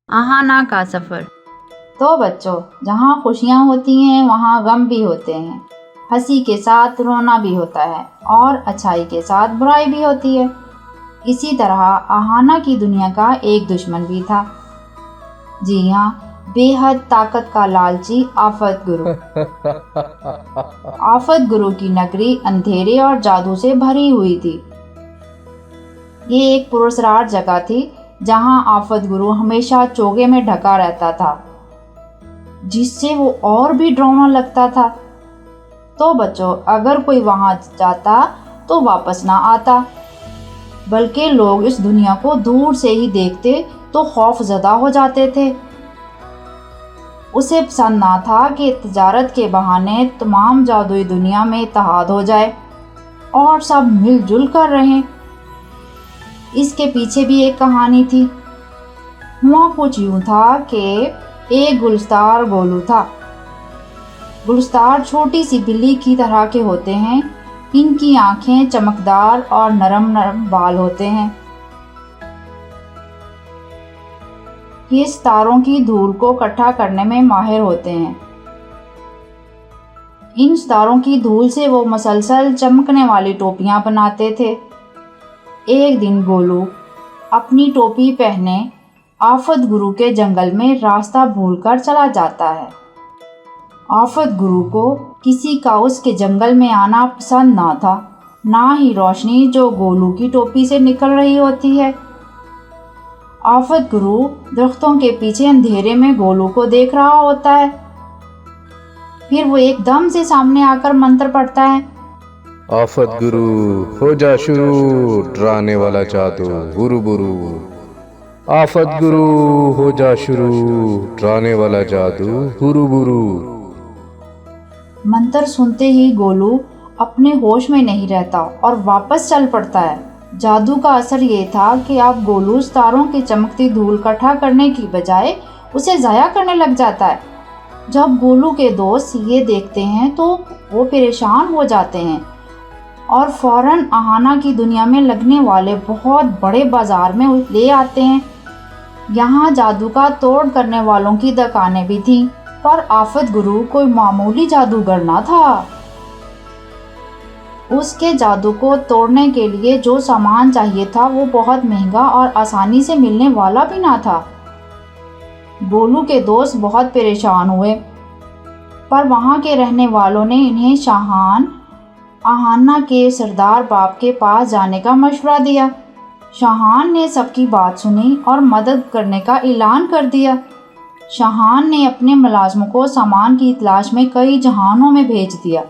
आहाना का सफ़र। तो बच्चों, जहाँ खुशियाँ होती हैं वहाँ गम भी होते हैं, हंसी के साथ रोना भी होता है और अच्छाई के साथ बुराई भी होती है। इसी तरह आहाना की दुनिया का एक दुश्मन भी था। जी हाँ, बेहद ताकत का लालची आफत गुरु। आफत गुरु की नगरी अंधेरे और जादू से भरी हुई थी। ये एक पुरस्कार जगह थी जहाँ आफत गुरु हमेशा चोगे में ढका रहता था, जिससे वो और भी डरावना लगता था। तो बच्चों, अगर कोई वहाँ जाता तो वापस ना आता, बल्कि लोग इस दुनिया को दूर से ही देखते तो खौफजदा हो जाते थे। उसे पसंद ना था कि तिजारत के बहाने तमाम जादुई दुनिया में इत्तेहाद हो जाए और सब मिलजुल कर रहें। इसके पीछे भी एक कहानी थी। हुआ कुछ यूँ था कि एक गुलस्तार गोलू था। गुलस्तार छोटी सी बिल्ली की तरह के होते हैं। इनकी आंखें चमकदार और नरम नरम बाल होते हैं। ये सितारों की धूल को इकट्ठा करने में माहिर होते हैं। इन सितारों की धूल से वो मसलसल चमकने वाली टोपियां बनाते थे। एक दिन गोलू अपनी टोपी पहने आफत गुरु के जंगल में रास्ता भूलकर चला जाता है। आफत गुरु को किसी का उसके जंगल में आना पसंद ना था, ना ही रोशनी जो गोलू की टोपी से निकल रही होती है। आफत गुरु दरख्तों के पीछे अंधेरे में गोलू को देख रहा होता है। फिर वो एकदम से सामने आकर मंत्र पढ़ता है। आफत गुरु हो जा शुरू, डराने वाला जादू बुरु बुरु। आफत गुरु हो जा शुरू, डराने वाला जादू बुरु बुरु। मंत्र सुनते ही गोलू अपने होश में नहीं रहता और वापस चल पड़ता है। जादू का असर ये था कि अब गोलू सितारों की चमकती धूल इकट्ठा करने की बजाय उसे ज़ाया करने लग जाता है। जब गोलू के दोस्त ये देखते हैं तो वो परेशान हो जाते हैं और फौरन आहाना की दुनिया में लगने वाले बहुत बड़े बाजार में ले आते हैं। यहाँ जादू का तोड़ करने वालों की दुकानें भी थीं, पर आफत गुरु कोई मामूली जादूगर ना था। उसके जादू को तोड़ने के लिए जो सामान चाहिए था वो बहुत महंगा और आसानी से मिलने वाला भी ना था। गोलू के दोस्त बहुत परेशान हुए, पर वहाँ के रहने वालों ने इन्हें शाहान आहाना के सरदार बाप के पास जाने का मशवरा दिया। शाहान ने सबकी बात सुनी और मदद करने का ऐलान कर दिया। शाहान ने अपने मुलाजमों को सामान की तलाश में कई जहानों में भेज दिया।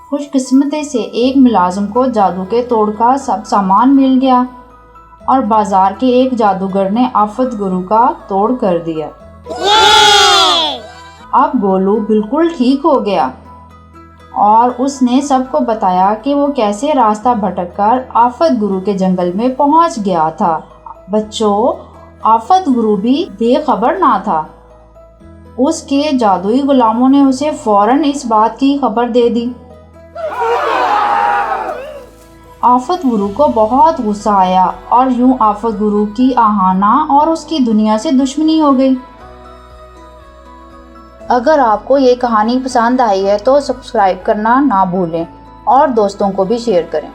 खुशकिस्मती से एक मुलाजिम को जादू के तोड़ का सब सामान मिल गया और बाजार के एक जादूगर ने आफत गुरु का तोड़ कर दिया। अब गोलू बिल्कुल ठीक हो गया और उसने सबको बताया कि वो कैसे रास्ता भटककर आफत गुरु के जंगल में पहुंच गया था। बच्चों, आफत गुरु भी बेखबर ना था। उसके जादुई गुलामों ने उसे फौरन इस बात की खबर दे दी। आफत गुरु को बहुत गुस्सा आया और यूं आफत गुरु की आहाना और उसकी दुनिया से दुश्मनी हो गई। अगर आपको ये कहानी पसंद आई है तो सब्सक्राइब करना ना भूलें और दोस्तों को भी शेयर करें।